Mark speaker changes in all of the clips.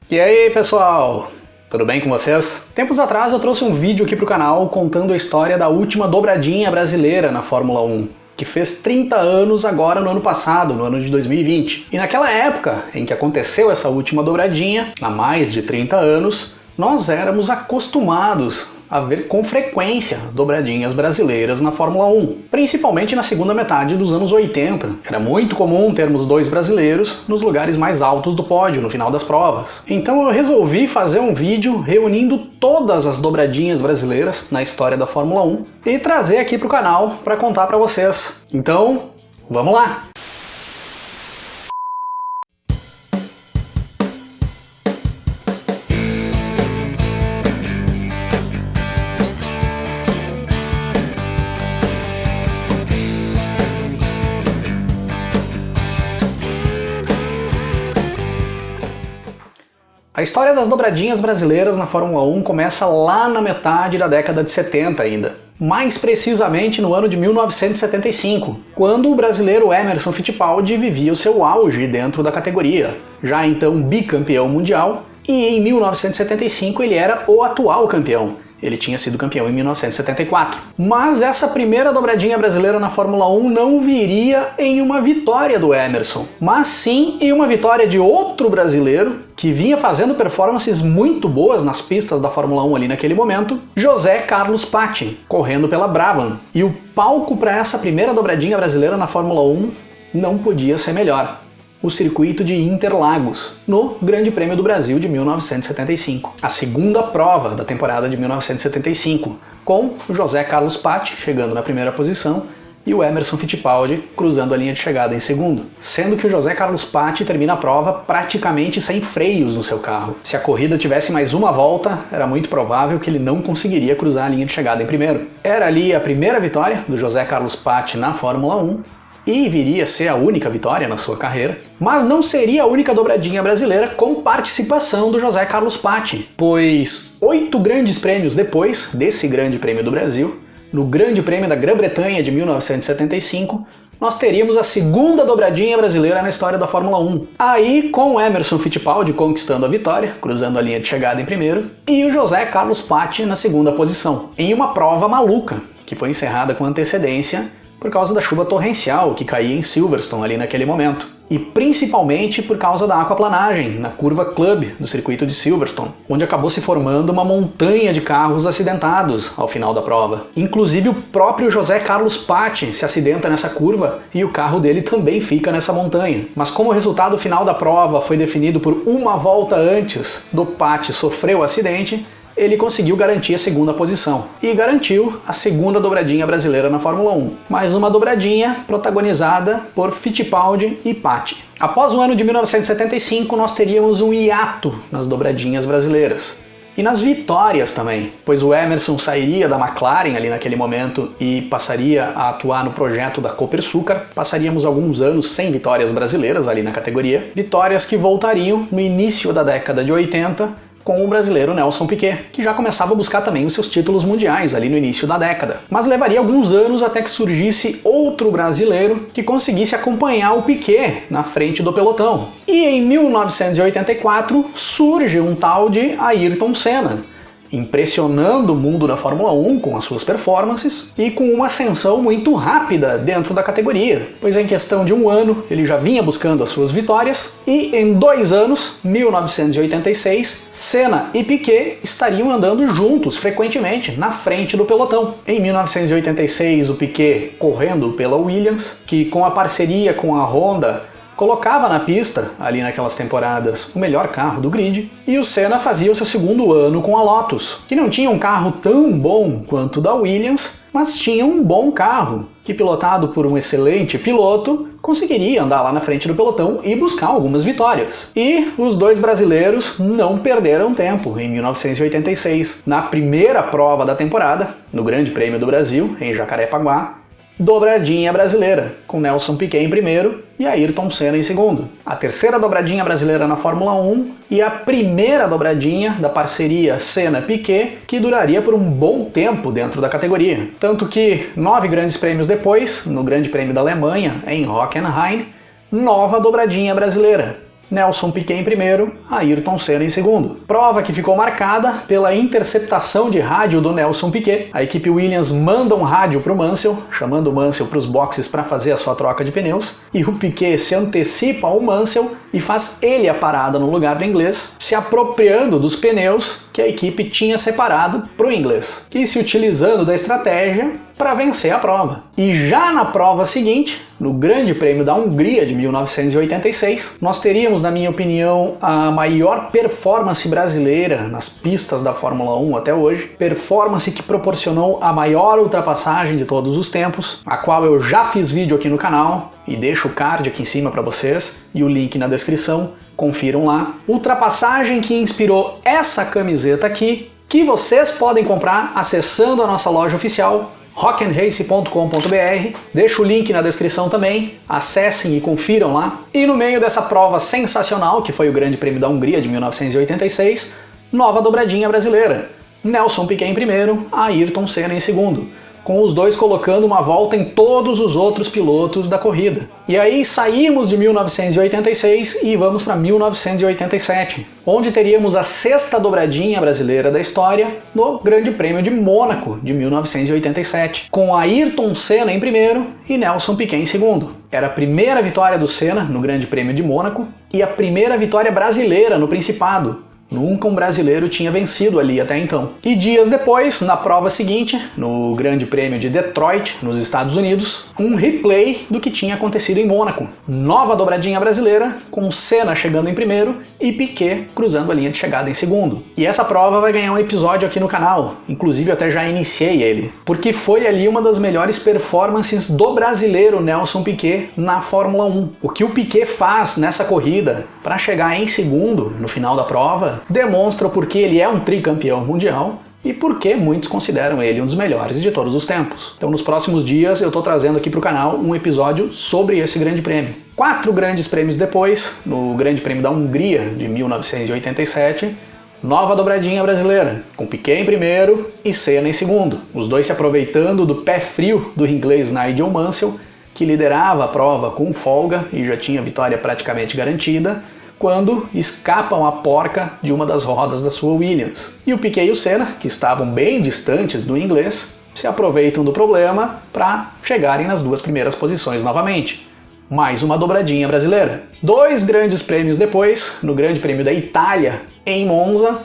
Speaker 1: E aí, pessoal? Tudo bem com vocês? Tempos atrás eu trouxe um vídeo aqui pro canal contando a história da última dobradinha brasileira na Fórmula 1, que fez 30 anos agora no ano passado, no ano de 2020. E naquela época em que aconteceu essa última dobradinha, há mais de 30 anos, nós éramos acostumados a ver com frequência dobradinhas brasileiras na Fórmula 1, principalmente na segunda metade dos anos 80. Era muito comum termos dois brasileiros nos lugares mais altos do pódio no final das provas. Então eu resolvi fazer um vídeo reunindo todas as dobradinhas brasileiras na história da Fórmula 1 e trazer aqui para o canal para contar para vocês. Então, vamos lá! A história das dobradinhas brasileiras na Fórmula 1 começa lá na metade da década de 70 ainda. Mais precisamente no ano de 1975, quando o brasileiro Emerson Fittipaldi vivia o seu auge dentro da categoria, já então bicampeão mundial, e em 1975 ele era o atual campeão. Ele tinha sido campeão em 1974. Mas essa primeira dobradinha brasileira na Fórmula 1 não viria em uma vitória do Emerson, mas sim em uma vitória de outro brasileiro que vinha fazendo performances muito boas nas pistas da Fórmula 1 ali naquele momento, José Carlos Patti, correndo pela Brabham. E o palco para essa primeira dobradinha brasileira na Fórmula 1 não podia ser melhor. O circuito de Interlagos, no Grande Prêmio do Brasil de 1975. A segunda prova da temporada de 1975, com o José Carlos Patti chegando na primeira posição e o Emerson Fittipaldi cruzando a linha de chegada em segundo. Sendo que o José Carlos Patti termina a prova praticamente sem freios no seu carro. Se a corrida tivesse mais uma volta, era muito provável que ele não conseguiria cruzar a linha de chegada em primeiro. Era ali a primeira vitória do José Carlos Patti na Fórmula 1, e viria a ser a única vitória na sua carreira, mas não seria a única dobradinha brasileira com participação do José Carlos Patti, pois 8 grandes prêmios depois desse Grande Prêmio do Brasil, no Grande Prêmio da Grã-Bretanha de 1975, nós teríamos a segunda dobradinha brasileira na história da Fórmula 1. Aí com o Emerson Fittipaldi conquistando a vitória, cruzando a linha de chegada em primeiro, e o José Carlos Patti na segunda posição, em uma prova maluca, que foi encerrada com antecedência por causa da chuva torrencial que caía em Silverstone ali naquele momento. E principalmente por causa da aquaplanagem na curva Club do circuito de Silverstone, onde acabou se formando uma montanha de carros acidentados ao final da prova. Inclusive o próprio José Carlos Patti se acidenta nessa curva e o carro dele também fica nessa montanha. Mas como o resultado final da prova foi definido por uma volta antes do Patti sofrer o acidente, ele conseguiu garantir a segunda posição e garantiu a segunda dobradinha brasileira na Fórmula 1. Mais uma dobradinha protagonizada por Fittipaldi e Patti. Após o ano de 1975, nós teríamos um hiato nas dobradinhas brasileiras. E nas vitórias também, pois o Emerson sairia da McLaren ali naquele momento e passaria a atuar no projeto da Copersucar. Passaríamos alguns anos sem vitórias brasileiras ali na categoria. Vitórias que voltariam no início da década de 80, com o brasileiro Nelson Piquet, que já começava a buscar também os seus títulos mundiais ali no início da década. Mas levaria alguns anos até que surgisse outro brasileiro que conseguisse acompanhar o Piquet na frente do pelotão. E em 1984 surge um tal de Ayrton Senna, impressionando o mundo da Fórmula 1 com as suas performances e com uma ascensão muito rápida dentro da categoria, pois em questão de um ano ele já vinha buscando as suas vitórias e em 2 anos, 1986, Senna e Piquet estariam andando juntos frequentemente na frente do pelotão. Em 1986 o Piquet correndo pela Williams, que com a parceria com a Honda colocava na pista, ali naquelas temporadas, o melhor carro do grid, e o Senna fazia o seu segundo ano com a Lotus, que não tinha um carro tão bom quanto o da Williams, mas tinha um bom carro, que pilotado por um excelente piloto, conseguiria andar lá na frente do pelotão e buscar algumas vitórias. E os dois brasileiros não perderam tempo em 1986, na primeira prova da temporada, no Grande Prêmio do Brasil, em Jacarepaguá, dobradinha brasileira, com Nelson Piquet em primeiro e Ayrton Senna em segundo. A terceira dobradinha brasileira na Fórmula 1 e a primeira dobradinha da parceria Senna-Piquet, que duraria por um bom tempo dentro da categoria. Tanto que 9 grandes prêmios depois, no Grande Prêmio da Alemanha, em Hockenheim, nova dobradinha brasileira. Nelson Piquet em primeiro, Ayrton Senna em segundo. Prova que ficou marcada pela interceptação de rádio do Nelson Piquet. A equipe Williams manda um rádio para o Mansell, chamando o Mansell para os boxes para fazer a sua troca de pneus, e o Piquet se antecipa ao Mansell e faz ele a parada no lugar do inglês, se apropriando dos pneus que a equipe tinha separado para o inglês, e se utilizando da estratégia para vencer a prova. E já na prova seguinte, no Grande Prêmio da Hungria de 1986, nós teríamos, na minha opinião, a maior performance brasileira nas pistas da Fórmula 1 até hoje, performance que proporcionou a maior ultrapassagem de todos os tempos, a qual eu já fiz vídeo aqui no canal, e deixo o card aqui em cima para vocês, e o link na descrição, confiram lá. Ultrapassagem que inspirou essa camiseta aqui, que vocês podem comprar acessando a nossa loja oficial, rock'n'race.com.br, deixo o link na descrição também, acessem e confiram lá. E no meio dessa prova sensacional, que foi o Grande Prêmio da Hungria de 1986, nova dobradinha brasileira. Nelson Piquet em primeiro, Ayrton Senna em segundo, com os dois colocando uma volta em todos os outros pilotos da corrida. E aí saímos de 1986 e vamos para 1987, onde teríamos a sexta dobradinha brasileira da história no Grande Prêmio de Mônaco de 1987, com Ayrton Senna em primeiro e Nelson Piquet em segundo. Era a primeira vitória do Senna no Grande Prêmio de Mônaco e a primeira vitória brasileira no Principado. Nunca um brasileiro tinha vencido ali até então. E dias depois, na prova seguinte, no Grande Prêmio de Detroit, nos Estados Unidos, um replay do que tinha acontecido em Mônaco. Nova dobradinha brasileira, com Senna chegando em primeiro e Piquet cruzando a linha de chegada em segundo. E essa prova vai ganhar um episódio aqui no canal, inclusive eu até já iniciei ele, porque foi ali uma das melhores performances do brasileiro Nelson Piquet na Fórmula 1. O que o Piquet faz nessa corrida para chegar em segundo no final da prova demonstra o porquê ele é um tricampeão mundial e porque muitos consideram ele um dos melhores de todos os tempos. Então nos próximos dias eu estou trazendo aqui para o canal um episódio sobre esse grande prêmio. 4 grandes prêmios depois, no Grande Prêmio da Hungria de 1987, nova dobradinha brasileira, com Piquet em primeiro e Senna em segundo, os dois se aproveitando do pé frio do inglês Nigel Mansell, que liderava a prova com folga e já tinha vitória praticamente garantida, quando escapam a porca de uma das rodas da sua Williams. E o Piquet e o Senna, que estavam bem distantes do inglês, se aproveitam do problema para chegarem nas 2 primeiras posições novamente. Mais uma dobradinha brasileira. 2 grandes prêmios depois, no Grande Prêmio da Itália, em Monza,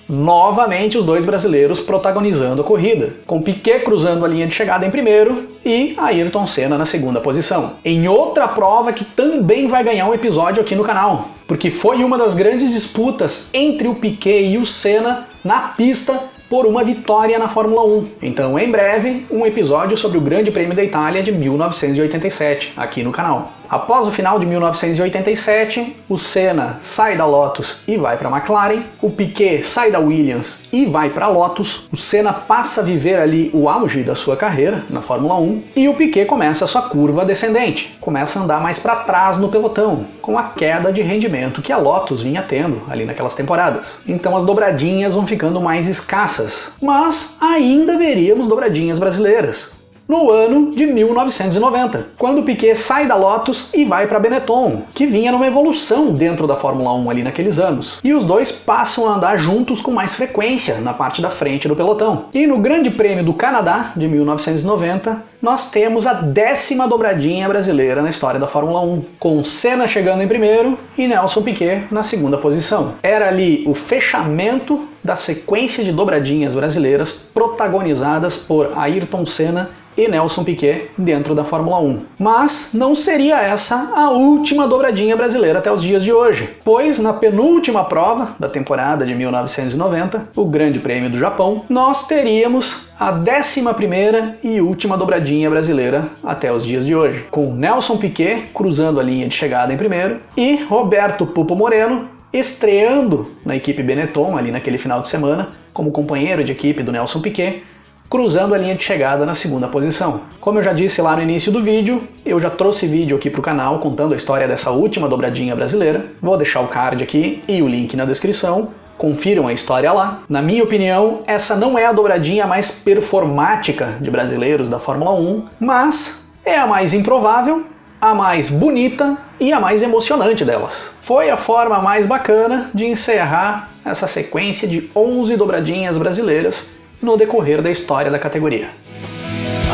Speaker 1: novamente os 2 brasileiros protagonizando a corrida, com Piquet cruzando a linha de chegada em primeiro e Ayrton Senna na segunda posição. Em outra prova que também vai ganhar um episódio aqui no canal, porque foi uma das grandes disputas entre o Piquet e o Senna na pista por uma vitória na Fórmula 1. Então, em breve, um episódio sobre o Grande Prêmio da Itália de 1987, aqui no canal. Após o final de 1987, o Senna sai da Lotus e vai para a McLaren, o Piquet sai da Williams e vai para a Lotus, o Senna passa a viver ali o auge da sua carreira na Fórmula 1 e o Piquet começa a sua curva descendente, começa a andar mais para trás no pelotão, com a queda de rendimento que a Lotus vinha tendo ali naquelas temporadas. Então as dobradinhas vão ficando mais escassas, mas ainda veríamos dobradinhas brasileiras. No ano de 1990, quando Piquet sai da Lotus e vai para a Benetton, que vinha numa evolução dentro da Fórmula 1 ali naqueles anos. E os dois passam a andar juntos com mais frequência na parte da frente do pelotão. E no Grande Prêmio do Canadá, de 1990, nós temos a 10ª dobradinha brasileira na história da Fórmula 1, com Senna chegando em primeiro e Nelson Piquet na segunda posição. Era ali o fechamento da sequência de dobradinhas brasileiras protagonizadas por Ayrton Senna e Nelson Piquet dentro da Fórmula 1. Mas não seria essa a última dobradinha brasileira até os dias de hoje, pois na penúltima prova da temporada de 1990, o Grande Prêmio do Japão, nós teríamos a 11ª e última dobradinha brasileira até os dias de hoje, com Nelson Piquet cruzando a linha de chegada em primeiro e Roberto Pupo Moreno estreando na equipe Benetton ali naquele final de semana como companheiro de equipe do Nelson Piquet, cruzando a linha de chegada na segunda posição. Como eu já disse lá no início do vídeo, eu já trouxe vídeo aqui para o canal contando a história dessa última dobradinha brasileira. Vou deixar o card aqui e o link na descrição. Confiram a história lá. Na minha opinião, essa não é a dobradinha mais performática de brasileiros da Fórmula 1, mas é a mais improvável a mais bonita e a mais emocionante delas. Foi a forma mais bacana de encerrar essa sequência de 11 dobradinhas brasileiras no decorrer da história da categoria.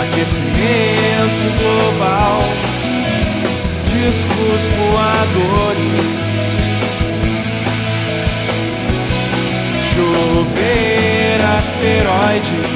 Speaker 2: Aquecimento global, discos voadores, chover asteroides,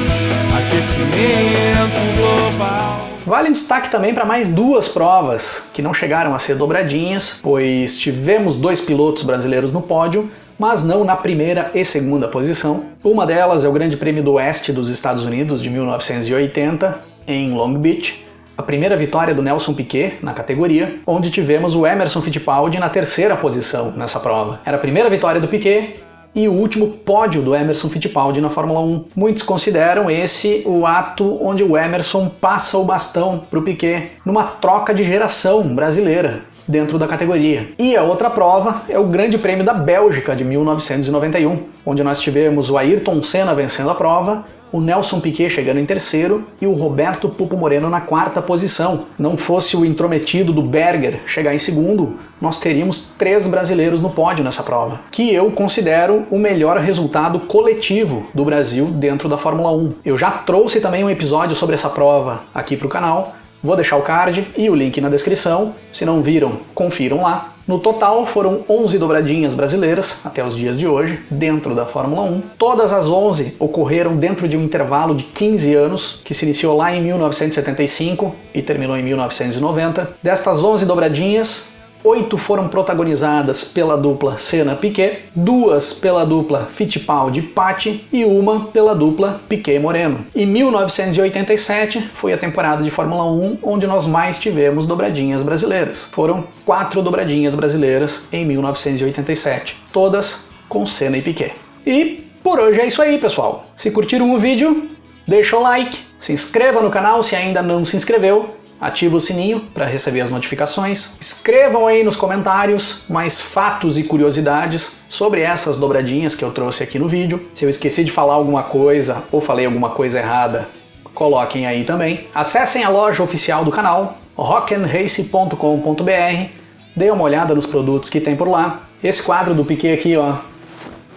Speaker 2: aquecimento global.
Speaker 1: Vale destaque também para mais duas provas que não chegaram a ser dobradinhas, pois tivemos 2 pilotos brasileiros no pódio, mas não na primeira e segunda posição. Uma delas é o Grande Prêmio do Oeste dos Estados Unidos de 1980, em Long Beach, a primeira vitória do Nelson Piquet na categoria, onde tivemos o Emerson Fittipaldi na terceira posição nessa prova. Era a primeira vitória do Piquet e o último pódio do Emerson Fittipaldi na Fórmula 1. Muitos consideram esse o ato onde o Emerson passa o bastão para o Piquet numa troca de geração brasileira dentro da categoria. E a outra prova é o Grande Prêmio da Bélgica de 1991, onde nós tivemos o Ayrton Senna vencendo a prova, o Nelson Piquet chegando em terceiro e o Roberto Pupo Moreno na quarta posição. Não fosse o intrometido do Berger chegar em segundo, nós teríamos 3 brasileiros no pódio nessa prova, que eu considero o melhor resultado coletivo do Brasil dentro da Fórmula 1. Eu já trouxe também um episódio sobre essa prova aqui para o canal, vou deixar o card e o link na descrição. Se não viram, confiram lá. No total foram 11 dobradinhas brasileiras até os dias de hoje, dentro da Fórmula 1. Todas as 11 ocorreram dentro de um intervalo de 15 anos, que se iniciou lá em 1975 e terminou em 1990. Destas 11 dobradinhas, 8 foram protagonizadas pela dupla Senna-Piquet, 2 pela dupla Fittipaldi-Patti e 1 pela dupla Piquet-Moreno. E 1987 foi a temporada de Fórmula 1 onde nós mais tivemos dobradinhas brasileiras. Foram 4 dobradinhas brasileiras em 1987, todas com Senna e Piquet. E por hoje é isso aí, pessoal. Se curtiram o vídeo, deixa o like, se inscreva no canal se ainda não se inscreveu, ativa o sininho para receber as notificações. Escrevam aí nos comentários mais fatos e curiosidades sobre essas dobradinhas que eu trouxe aqui no vídeo. Se eu esqueci de falar alguma coisa ou falei alguma coisa errada, coloquem aí também. Acessem a loja oficial do canal, rock'n'race.com.br. Dê uma olhada nos produtos que tem por lá. Esse quadro do Piquet aqui, ó,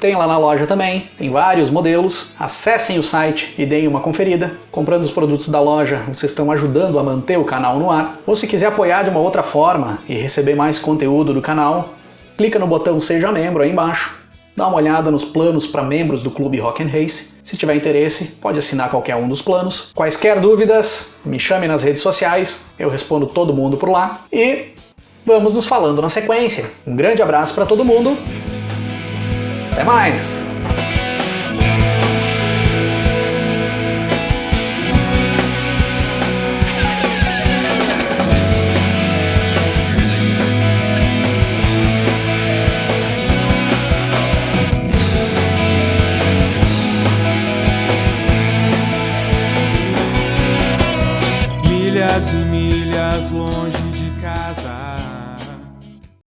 Speaker 1: tem lá na loja também, tem vários modelos. Acessem o site e deem uma conferida. Comprando os produtos da loja, vocês estão ajudando a manter o canal no ar. Ou se quiser apoiar de uma outra forma e receber mais conteúdo do canal, clica no botão Seja Membro aí embaixo. Dá uma olhada nos planos para membros do Clube Rock 'n' Race. Se tiver interesse, pode assinar qualquer um dos planos. Quaisquer dúvidas, me chame nas redes sociais, eu respondo todo mundo por lá. E vamos nos falando na sequência. Um grande abraço para todo mundo. Até mais!
Speaker 2: Milhas e milhas longe